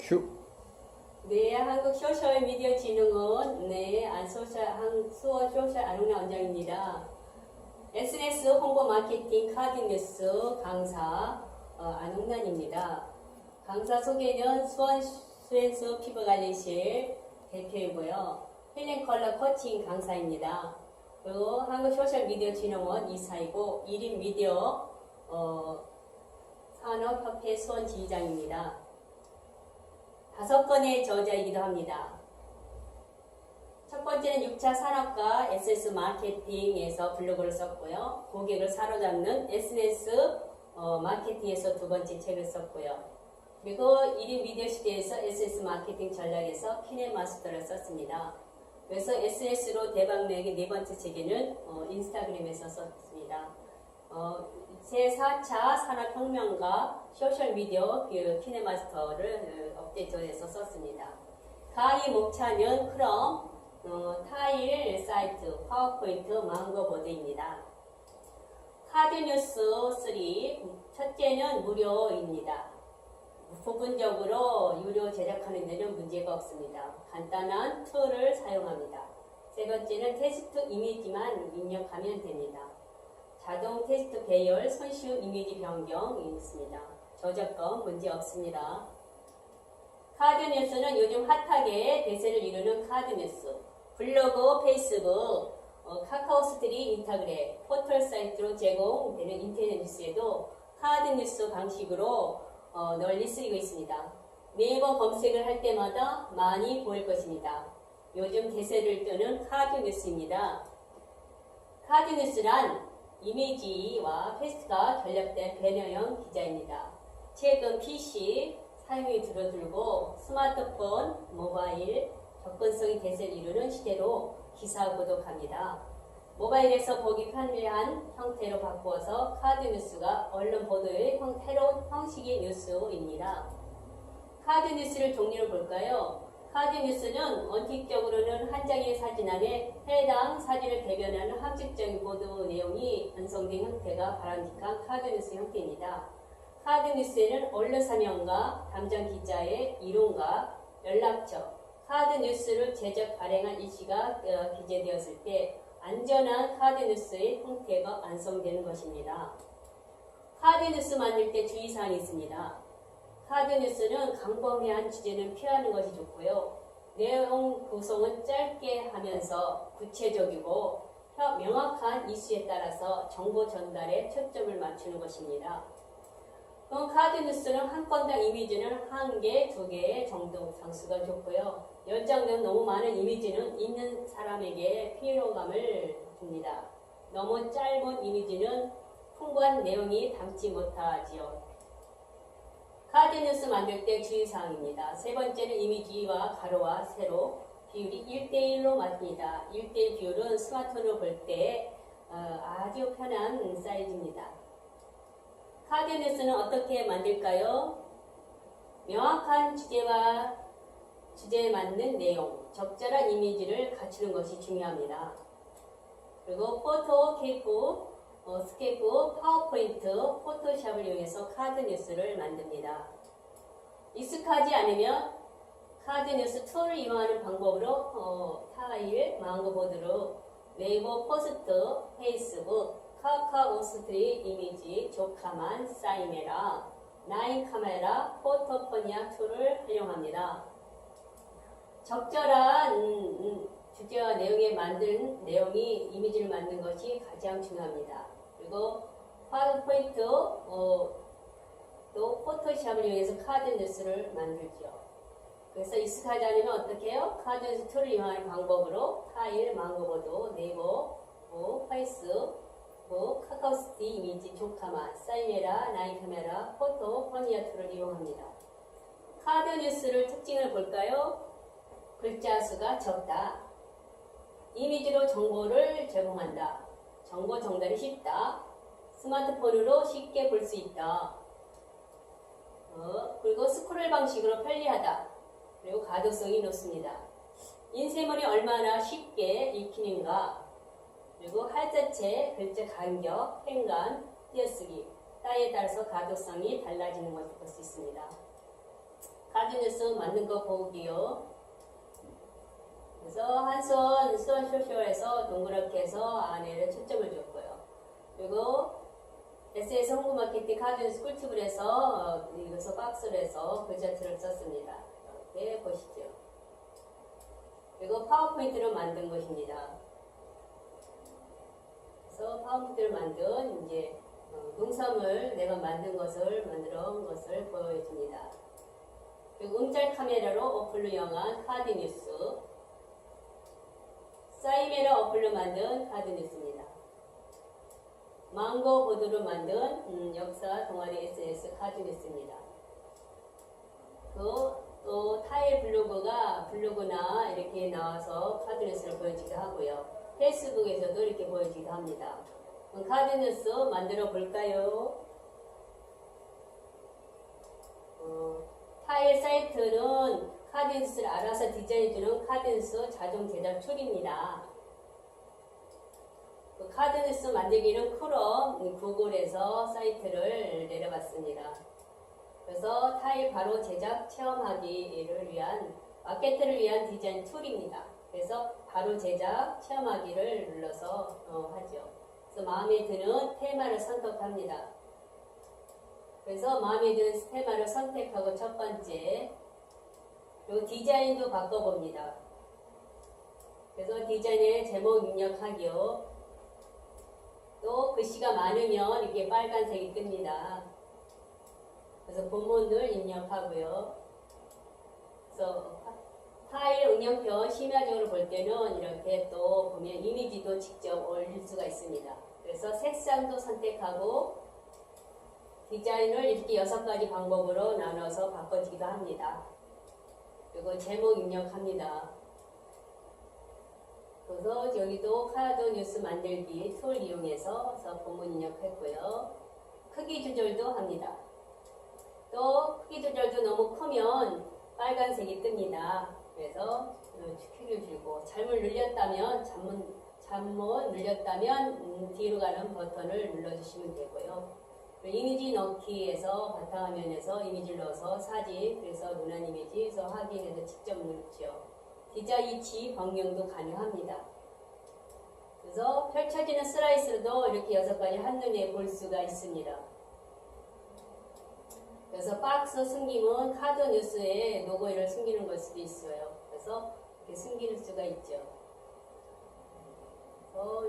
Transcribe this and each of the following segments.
슈. 네, 한국소셜미디어진흥원 수원 소셜 안홍래 원장입니다. SNS 홍보 마케팅 카드 뉴스 강사 안홍란입니다. 강사 소개는 수원 수엔수 피부관리실 대표이고요. 힐링 컬러 코칭 강사입니다. 그리고 한국소셜미디어진흥원 이사이고 1인 미디어 산업협회 수원 지휘장입니다. 5건의 저자이기도 합니다. 첫 번째는 6차 산업과 SS 마케팅에서 블로그를 썼고요. 고객을 사로잡는 SNS 마케팅에서 두 번째 책을 썼고요. 그리고 1인 미디어 시대에서 SS 마케팅 전략에서 키네마스터를 썼습니다. 그래서 SNS로 대박내기 네 번째 책에는 인스타그램에서 썼습니다. 제4차 산업혁명과 소셜미디어 키네마스터를 업데이트해서 썼습니다. 강의 목차는 크롬, 타일 사이트, 파워포인트, 망고보드입니다. 카드뉴스 3, 첫째는 무료입니다. 부분적으로 유료 제작하는 데는 문제가 없습니다. 간단한 툴을 사용합니다. 세 번째는 테스트 이미지만 입력하면 됩니다. 자동 테스트 배열, 손쉬운 이미지 변경이 있습니다. 저작권 문제 없습니다. 카드뉴스는 요즘 핫하게 대세를 이루는 카드뉴스, 블로그, 페이스북, 카카오스트리, 인스타그램, 포털 사이트로 제공되는 인터넷 뉴스에도 카드뉴스 방식으로 널리 쓰이고 있습니다. 네이버 검색을 할 때마다 많이 보일 것입니다. 요즘 대세를 뜨는 카드뉴스입니다. 카드뉴스란 이미지와 텍스트가 결합된 배너형 기자입니다. 최근 PC 사용이 줄어들고 스마트폰, 모바일, 접근성이 대세를 이루는 시대로 기사 보도합니다. 모바일에서 보기 편리한 형태로 바꾸어서 카드뉴스가 언론 보도의 새로운 형식의 뉴스입니다. 카드뉴스를 종류를 볼까요? 카드뉴스는 원칙적으로는 한 장의 사진 안에 해당 사진을 대변하는 함축적인 보도 내용이 완성된 형태가 바람직한 카드뉴스 형태입니다. 카드뉴스에는 언론 사명과 담당 기자의 이론과 연락처, 카드뉴스를 제작 발행한 일시가 기재되었을 때 안전한 카드뉴스의 형태가 완성되는 것입니다. 카드뉴스 만들 때 주의사항이 있습니다. 카드뉴스는 광범위한 주제는 피하는 것이 좋고요. 내용 구성은 짧게 하면서 구체적이고 명확한 이슈에 따라서 정보 전달에 초점을 맞추는 것입니다. 카드뉴스는 한 건당 이미지는 1개, 2개 정도 장수가 좋고요. 연장된 너무 많은 이미지는 있는 사람에게 피로감을 줍니다. 너무 짧은 이미지는 풍부한 내용이 담지 못하지요. 카드뉴스 만들 때 주의사항입니다. 세 번째는 이미지와 가로와 세로 비율이 1대1로 맞습니다. 1대1 비율은 스마트폰으로 볼 때 아주 편한 사이즈입니다. 카드뉴스는 어떻게 만들까요? 명확한 주제에 맞는 내용, 적절한 이미지를 갖추는 것이 중요합니다. 그리고 포토, 스케프, 파워포인트, 포토샵을 이용해서 카드뉴스를 만듭니다. 익숙하지 않으면 카드뉴스 툴을 이용하는 방법으로 타일, 망고보드로 네이버 포스트, 페이스북, 카카오스트리 이미지, 조카만, 사이메라, 나인 카메라, 포토포니아 툴을 활용합니다. 적절한 주제와 내용에 만든 내용이 이미지를 만든 것이 가장 중요합니다. 그리고 파워포인트 또 포토샵을 이용해서 카드뉴스를 만들죠. 그래서 익숙하지 않으면 어떻게 해요? 카드뉴스 툴을 이용하는 방법으로 타일, 망고보드, 네이버, 페이스북, 카카오스티 이미지, 조카만, 사이메라, 나인 카메라, 포토, 포니아 툴을 이용합니다. 카드뉴스를 특징을 볼까요? 글자 수가 적다. 이미지로 정보를 제공한다. 정보 전달이 쉽다. 스마트폰으로 쉽게 볼 수 있다. 그리고 스크롤 방식으로 편리하다. 그리고 가독성이 높습니다. 인쇄물이 얼마나 쉽게 익히는가. 그리고 할자체, 글자 간격, 횡간, 띄어쓰기, 따에 따라서 가독성이 달라지는 것을 볼 수 있습니다. 카드 뉴스 만든 거 보기요. 그래서 한손 수원 소셜에서 동그랗게 해서 안에를 초점을 줬고요. 그리고 SS 홍보 마케팅 카드 뉴스 꿀팁을 해서 이것을 박스를 해서 글자체를 썼습니다. 이렇게 보시죠. 그리고 파워포인트를 만든 것입니다. 그래서 파워포인트를 만든 이제 농산물 내가 만든 것을 만들어 온 것을 보여줍니다. 그리고 음짤 카메라로 어플로 이용한 카드 뉴스, 사이메라 어플로 만든 카드 뉴스입니다. 망고 보드로 만든 역사 동아리 SNS 카드 뉴스입니다. 또 타일 블로그나 이렇게 나와서 카드 뉴스를 보여주기도 하고요. 페이스북에서도 이렇게 보여주기도 합니다. 그럼 카드 뉴스 만들어 볼까요? 타일 사이트는 카드 뉴스를 알아서 디자인해주는 카드 뉴스 자동 제작 툴입니다. 그 카드 뉴스 만들기는 크롬, 구글에서 사이트를 내려봤습니다. 그래서 타일 바로 제작 체험하기를 위한 마케트를 위한 디자인 툴입니다. 그래서 바로 제작 체험하기를 눌러서 하죠. 그래서 마음에 드는 테마를 선택합니다. 그래서 마음에 드는 테마를 선택하고 첫 번째, 그리고 디자인도 바꿔봅니다. 그래서 디자인의 제목 입력하기요. 또 글씨가 많으면 이렇게 빨간색이 뜹니다. 그래서 본문을 입력하고요. 그래서 타일 응용표 심야적으로 볼 때는 이렇게 또 보면 이미지도 직접 올릴 수가 있습니다. 그래서 색상도 선택하고 디자인을 이렇게 6가지 방법으로 나눠서 바꿔주기도 합니다. 그리고 제목 입력합니다. 그래서 여기도 카드 뉴스 만들기 툴 이용해서 본문 입력했고요. 크기 조절도 합니다. 또 크기 조절도 너무 크면 빨간색이 뜹니다. 그래서 크기를 줄이고 잘못 눌렸다면 뒤로 가는 버튼을 눌러주시면 되고요. 이미지 넣기에서 바탕화면에서 이미지를 넣어서 사진, 그래서 눈한 이미지에서 확인해서 직접 넣죠. 디자인 위치 변경도 가능합니다. 그래서 펼쳐지는 슬라이스도 이렇게 6가지 한눈에 볼 수가 있습니다. 그래서 박스 숨김은 카드 뉴스에 로고를 숨기는 걸 수도 있어요. 그래서 이렇게 숨길 수가 있죠.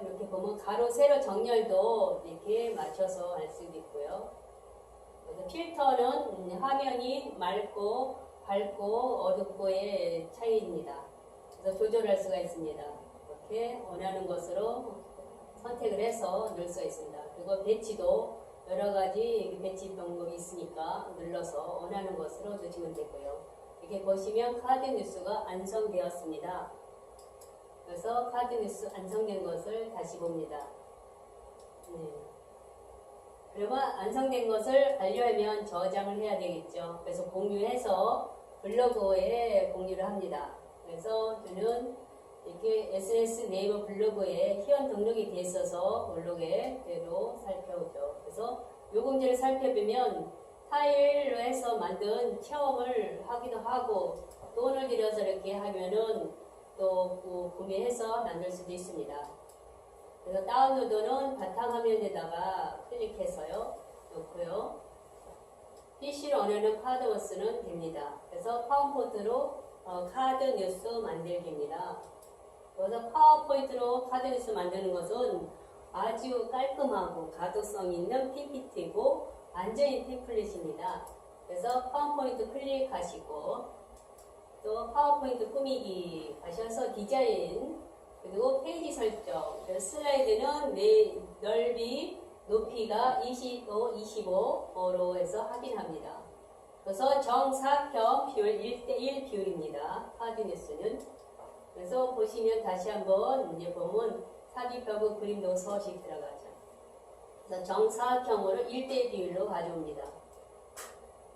이렇게 보면 가로 세로 정렬도 이렇게 맞춰서 할 수도 있고요. 그래서 필터는 화면이 맑고 밝고 어둡고의 차이입니다. 그래서 조절할 수가 있습니다. 이렇게 원하는 것으로 선택을 해서 넣을 수가 있습니다. 그리고 배치도 여러 가지 배치 방법이 있으니까 눌러서 원하는 것으로 넣으시면 되고요. 이렇게 보시면 카드 뉴스가 완성되었습니다. 그래서 카드 뉴스 완성된 것을 다시 봅니다. 그러면 완성된 것을 알려면 저장을 해야 되겠죠. 그래서 공유해서 블로그에 공유를 합니다. 그래서 저는 이렇게 SNS 네이버 블로그에 회원 등록이 돼 있어서 블로그에 그대로 살펴보죠. 그래서 요금제를 살펴보면 타일로 해서 만든 체험을 하기도 하고 돈을 들여서 이렇게 하면은 또 구매해서 만들 수도 있습니다. 그래서 다운로드는 바탕화면에다가 클릭해서요 놓고요. PC로 원하는 카드로 쓰면 됩니다. 그래서 파워포인트로 카드 뉴스 만들기입니다. 그래서 파워포인트로 카드 뉴스 만드는 것은 아주 깔끔하고 가독성 있는 PPT고 완전히 템플릿입니다. 그래서 파워포인트 클릭하시고 또 파워포인트 꾸미기 하셔서 디자인 그리고 페이지 설정 슬라이드는 넓이 높이가 25, 25로 해서 확인합니다. 그래서 정사평 비율 1:1 비율입니다. 카드 뉴스는. 그래서 보시면 다시 한번 이제 보면 삽입하고 그림도 서식 들어가죠. 그래서 정사각형으로 1:1 비율로 가져옵니다.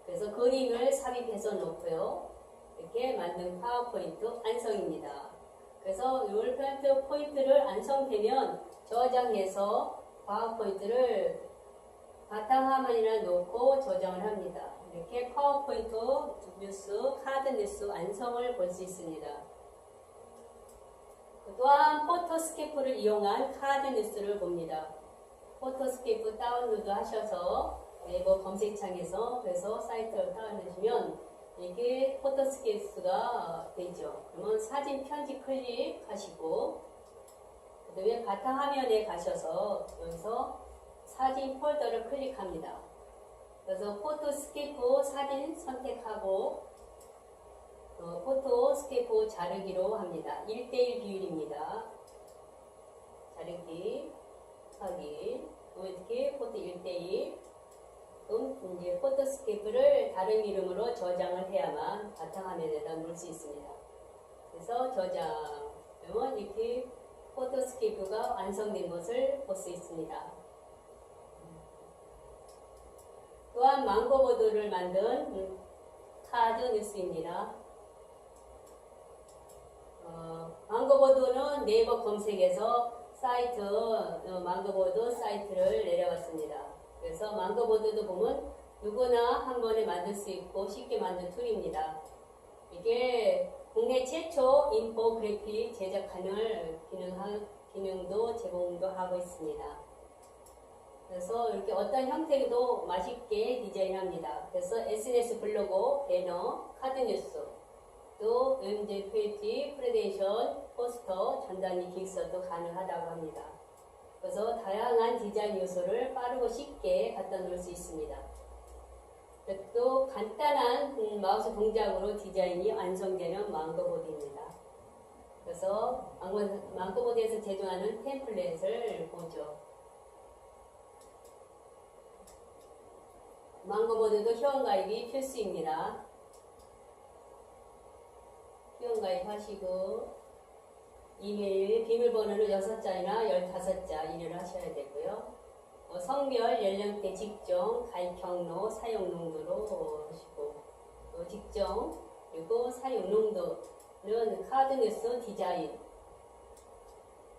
그래서 그림을 삽입해서 놓고요. 이렇게 만든 파워포인트 완성입니다. 그래서 이 포인트를 완성되면 저장해서 파워포인트를 바탕화면이나 놓고 저장을 합니다. 이렇게 파워포인트 뉴스, 카드 뉴스 완성을 볼 수 있습니다. 또한 포토스케프를 이용한 카드 뉴스를 봅니다. 포토스케프 다운로드 하셔서 네이버 검색창에서 그래서 사이트를 다운해주시면 이게 포토스케프가 되죠. 그러면 사진 편지 클릭하시고 그 다음에 바탕화면에 가셔서 여기서 사진 폴더를 클릭합니다. 그래서 포토스케프 사진 선택하고 포토스케프 자르기로 합니다. 1:1 비율입니다. 자르기, 확인. 이렇게 포토 1:1. 그럼 이제 포토스케프를 다른 이름으로 저장을 해야만 바탕화면에다 놓을 수 있습니다. 그래서 저장. 그러면 이렇게 포토스케프가 완성된 것을 볼 수 있습니다. 또한 망고보드를 만든 카드 뉴스입니다. 망고보드는 네이버 검색에서 사이트, 망고보드 사이트를 내려왔습니다. 그래서 망고보드도 보면 누구나 한 번에 만들 수 있고 쉽게 만든 툴입니다. 이게 국내 최초 인포그래픽 제작하는 기능도 제공도 하고 있습니다. 그래서 이렇게 어떤 형태도 맛있게 디자인합니다. 그래서 SNS 블로그, 배너, 카드 뉴스, 또 MJ 페이지, 프레젠테이션, 포스터, 전단지 기획서도 가능하다고 합니다. 그래서 다양한 디자인 요소를 빠르고 쉽게 갖다 놓을 수 있습니다. 또 간단한 마우스 동작으로 디자인이 완성되는 망고보드입니다. 그래서 망고보드에서 제조하는 템플릿을 보죠. 망고보드도 회원가입이 필수입니다. 회원가입하시고 이메일, 비밀번호는 6자이나 15자 일을 하셔야 되고요. 성별, 연령대, 직종, 가입 경로, 사용 농도로 하시고 직종, 그리고 사용 농도는 카드 뉴스 디자인,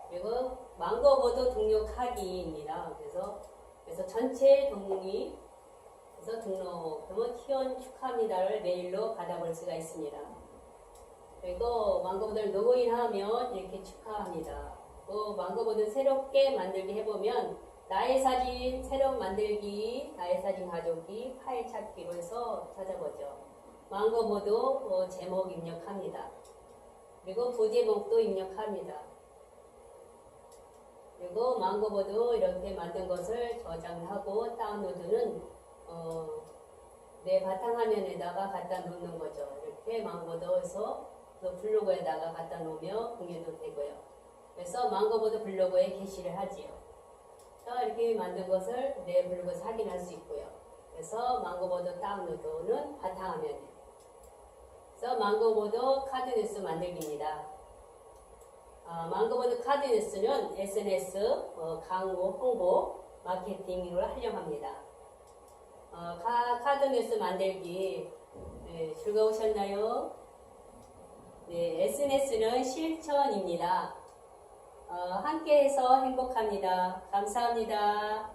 그리고 망고보드 등록하기입니다. 그래서 전체 동의, 그래서 등록, 그러면 회원 축하합니다를 메일로 받아볼 수가 있습니다. 그리고 망고보드를 로그인하면 이렇게 축하합니다. 또 망고보드 새롭게 만들기 해보면 나의 사진 새로 만들기, 나의 사진 가져오기, 파일 찾기로 해서 찾아보죠. 망고보드 제목 입력합니다. 그리고 부제목도 입력합니다. 그리고 망고보드 이렇게 만든 것을 저장하고 다운로드는 내 바탕화면에다가 갖다 놓는 거죠. 이렇게 망고보드에서 블로그에다가 갖다 놓으며 공유도 되고요. 그래서 망고보드 블로그에 게시를 하지요. 이렇게 만든 것을 내 블로그에서 확인할 수 있고요. 그래서 망고보드 다운로드는 바탕화면에. 그래서 망고보드 카드 뉴스 만들기입니다. 망고보드 카드 뉴스는 SNS, 광고, 홍보, 마케팅으로 활용합니다. 카드 뉴스 만들기 즐거우셨나요? 네, SNS는 실천입니다. 함께해서 행복합니다. 감사합니다.